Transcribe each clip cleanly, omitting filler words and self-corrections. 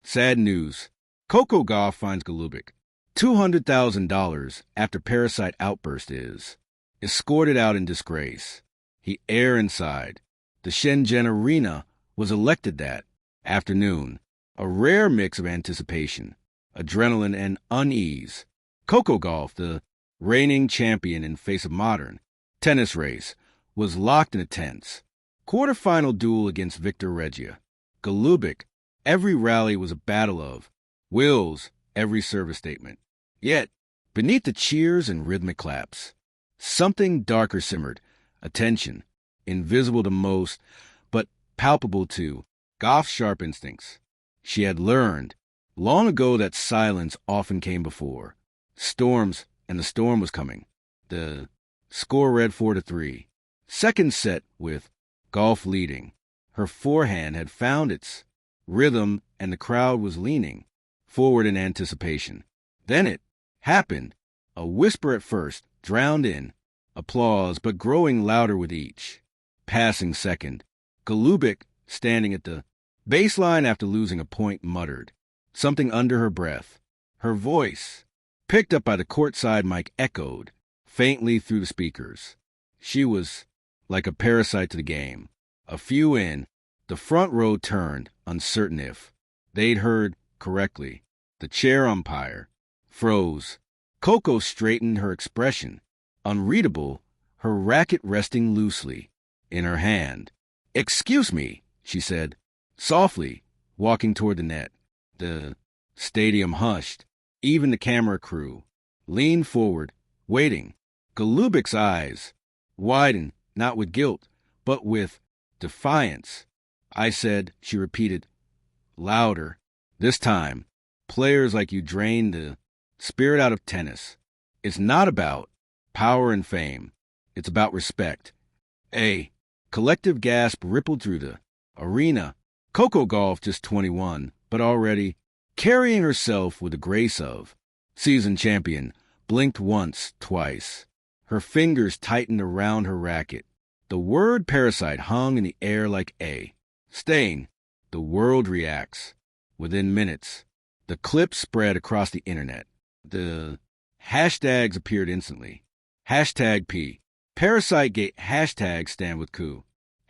Sad news. Coco Gauff finds Golubic $200,000 after Parasite outburst is escorted out in disgrace. He air inside. The Shenzhen Arena was elected that afternoon. A rare mix of anticipation, adrenaline, and unease. Coco Gauff, the reigning champion in face of modern tennis race, was locked in a tense quarterfinal duel against Victor Regia. Golubic, every rally was a battle of wills, every service statement. Yet, beneath the cheers and rhythmic claps, something darker simmered, a tension, invisible to most, but palpable to Gauff's sharp instincts. She had learned long ago that silence often came before storms, and the storm was coming. The score read 4-3. Second set with Gauff leading. Her forehand had found its rhythm, and the crowd was leaning forward in anticipation. Then it happened. A whisper at first, drowned in applause, but growing louder with each passing second. Golubic, standing at the baseline after losing a point, muttered something under her breath. Her voice, picked up by the courtside mic, echoed faintly through the speakers. She was like a parasite to the game. A few in, the front row turned, uncertain if they'd heard correctly. The chair umpire froze. Coco straightened her expression, unreadable, her racket resting loosely in her hand. "Excuse me," she said, softly, walking toward the net. The stadium hushed. Even the camera crew leaned forward, waiting. Golubic's eyes widened, not with guilt, but with defiance. "I said," she repeated, louder. "This time, players like you drain the spirit out of tennis. It's not about power and fame. It's about respect." A collective gasp rippled through the arena. Coco Gauff, just 21, but already carrying herself with the grace of seasoned champion, blinked once, twice. Her fingers tightened around her racket. The word parasite hung in the air like a stain. The world reacts. Within minutes, the clip spread across the internet. The hashtags appeared instantly. Hashtag P. Parasite Gate. Hashtag Stand with Coup.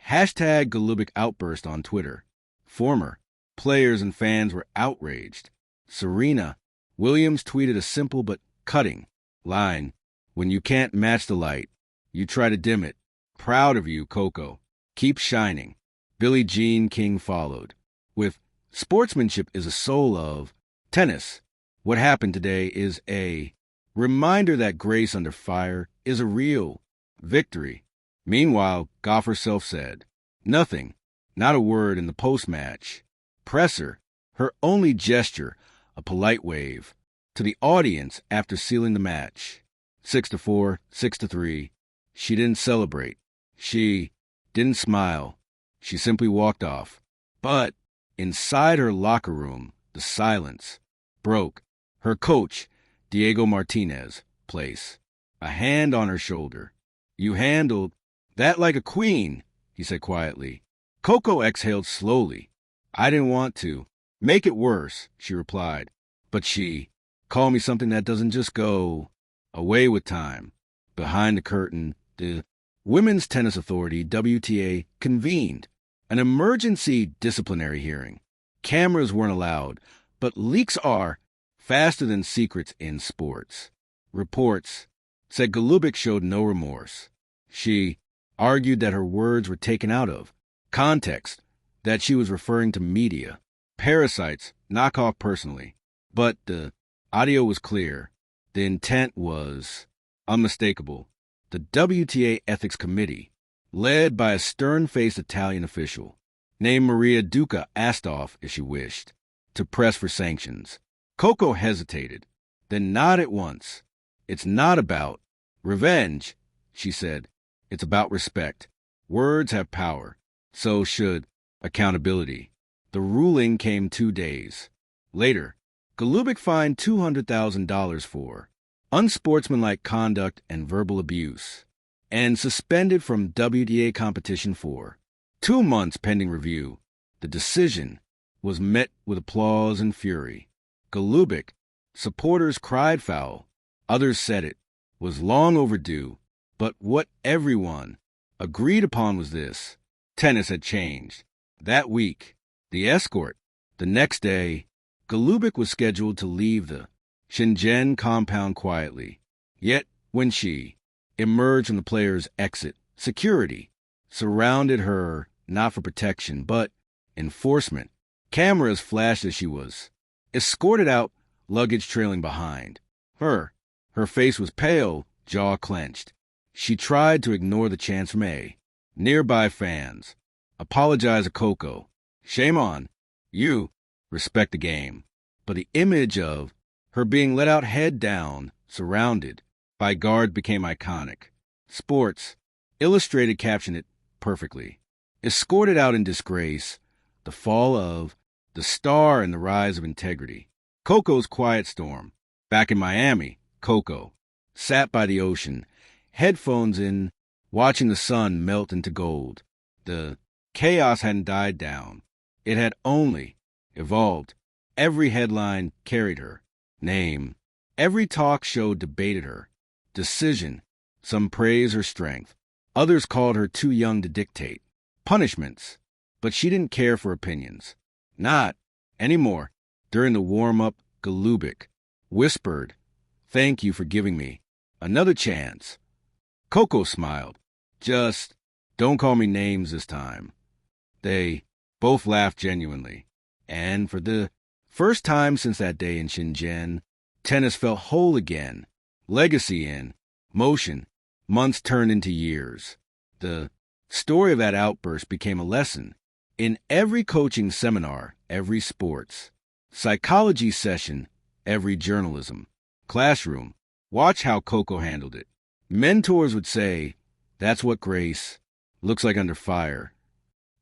Hashtag Golubic outburst on Twitter. Former players and fans were outraged. Serena Williams tweeted a simple but cutting line. "When you can't match the light, you try to dim it. Proud of you, Coco. Keep shining." Billie Jean King followed with, "Sportsmanship is the soul of tennis. What happened today is a reminder that grace under fire is a real victory." Meanwhile, Gauff herself said nothing, not a word in the post-match presser, her only gesture a polite wave to the audience after sealing the match. 6-4, 6-3. She didn't celebrate. She didn't smile. She simply walked off. But inside her locker room, the silence broke. Her coach, Diego Martinez, place a hand on her shoulder. "You handled that like a queen," he said quietly. Coco exhaled slowly. "I didn't want to make it worse," she replied. "But she called me something that doesn't just go away with time." Behind the curtain, the Women's Tennis Authority, WTA, convened an emergency disciplinary hearing. Cameras weren't allowed, but leaks are faster than secrets in sports. Reports said Golubic showed no remorse. She argued that her words were taken out of context, that she was referring to media. Parasites knock off personally. But the audio was clear. The intent was unmistakable. The WTA Ethics Committee, led by a stern-faced Italian official named Maria Duca, asked off, if she wished, to press for sanctions. Coco hesitated, then nodded once. "It's not about revenge," she said. "It's about respect. Words have power. So should accountability." The ruling came 2 days later. Golubic fined $200,000 for unsportsmanlike conduct and verbal abuse, and suspended from WTA competition for 2 months pending review. The decision was met with applause and fury. Golubic, supporters cried foul. Others said it was long overdue. But what everyone agreed upon was this: tennis had changed. That week, the escort. The next day, Golubic was scheduled to leave the Shenzhen compound quietly. Yet, when she emerged from the player's exit, security surrounded her not for protection, but enforcement. Cameras flashed as she was escorted out, luggage trailing behind. Her face was pale, jaw clenched. She tried to ignore the chants from nearby fans. Apologize to Coco. Shame on you. Respect the game. But the image of her being let out head down, surrounded by guards, became iconic. Sports Illustrated captioned it perfectly. Escorted out in disgrace, the fall of the star and the rise of integrity. Coco's quiet storm. Back in Miami, Coco sat by the ocean, headphones in, watching the sun melt into gold. The chaos hadn't died down. It had only evolved. Every headline carried her name. Every talk show debated her decision. Some praised her strength. Others called her too young to dictate punishments. But she didn't care for opinions. Not anymore. During the warm-up, Golubic whispered, "Thank you for giving me another chance." Coco smiled. "Just don't call me names this time." They both laughed genuinely. And for the first time since that day in Shenzhen, tennis felt whole again. Legacy in motion. Months turned into years. The story of that outburst became a lesson. In every coaching seminar, every sports psychology session, every journalism classroom, watch how Coco handled it. Mentors would say, "That's what grace looks like under fire."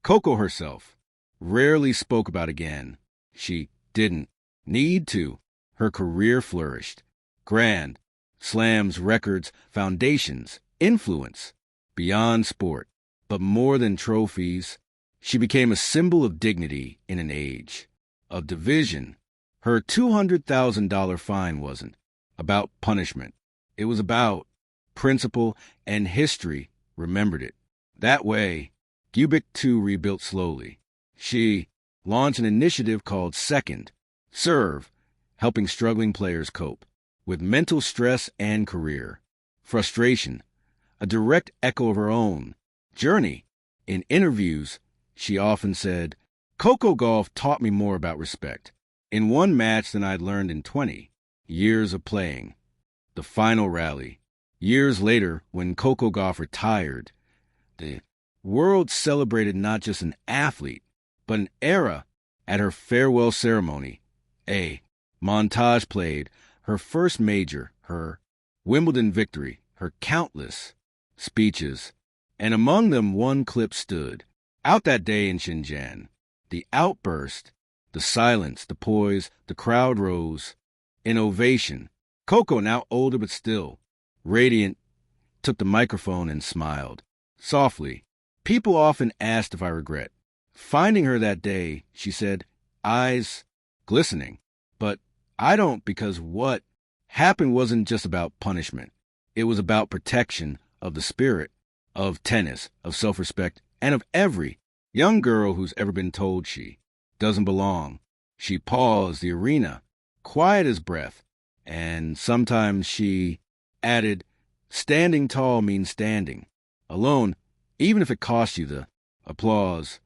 Coco herself rarely spoke about again. She didn't need to. Her career flourished. Grand slams, records, foundations, influence beyond sport. But more than trophies, she became a symbol of dignity in an age of division. Her $200,000 fine wasn't about punishment. It was about principle, and history remembered it. That way, Golubic too rebuilt slowly. She launched an initiative called Second Serve, helping struggling players cope with mental stress and career frustration, a direct echo of her own journey. In interviews, she often said, "Coco Gauff taught me more about respect in one match than I'd learned in 20 years of playing." The final rally. Years later, when Coco Gauff retired, the world celebrated not just an athlete, but an era. At her farewell ceremony, a montage played her first major, her Wimbledon victory, her countless speeches, and among them one clip stood out that day in Shenzhen. The outburst, the silence, the poise, the crowd rose in ovation. Coco, now older but still radiant, took the microphone and smiled softly. People often asked if I regret finding her that day. She said, eyes glistening. But I don't, because what happened wasn't just about punishment. It was about protection of the spirit, of tennis, of self-respect, and of every young girl who's ever been told she doesn't belong. She paused the arena, quiet as breath, and sometimes she added, "Standing tall means standing alone, even if it costs you the applause."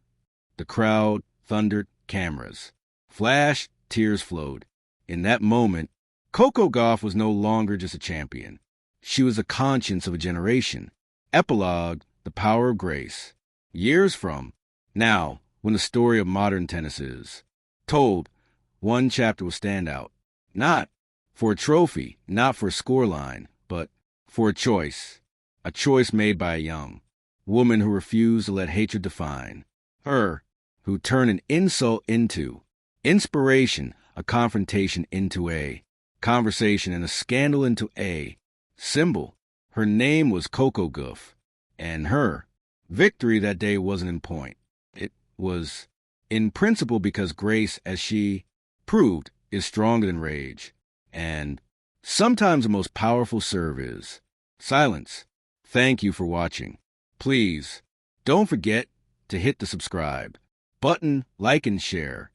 The crowd thundered, cameras flashed, tears flowed. In that moment, Coco Gauff was no longer just a champion. She was the conscience of a generation. Epilogue, the power of grace. Years from now, when the story of modern tennis is told, one chapter will stand out. Not for a trophy, not for a scoreline, but for a choice made by a young woman who refused to let hatred define her, who turned an insult into inspiration, a confrontation into a conversation, and a scandal into a symbol. Her name was Coco Gauff, and her victory that day wasn't in point. It was In principle, because grace, as she proved, is stronger than rage. And sometimes the most powerful serve is silence. Thank you for watching. Please, don't forget to hit the subscribe button, like and share.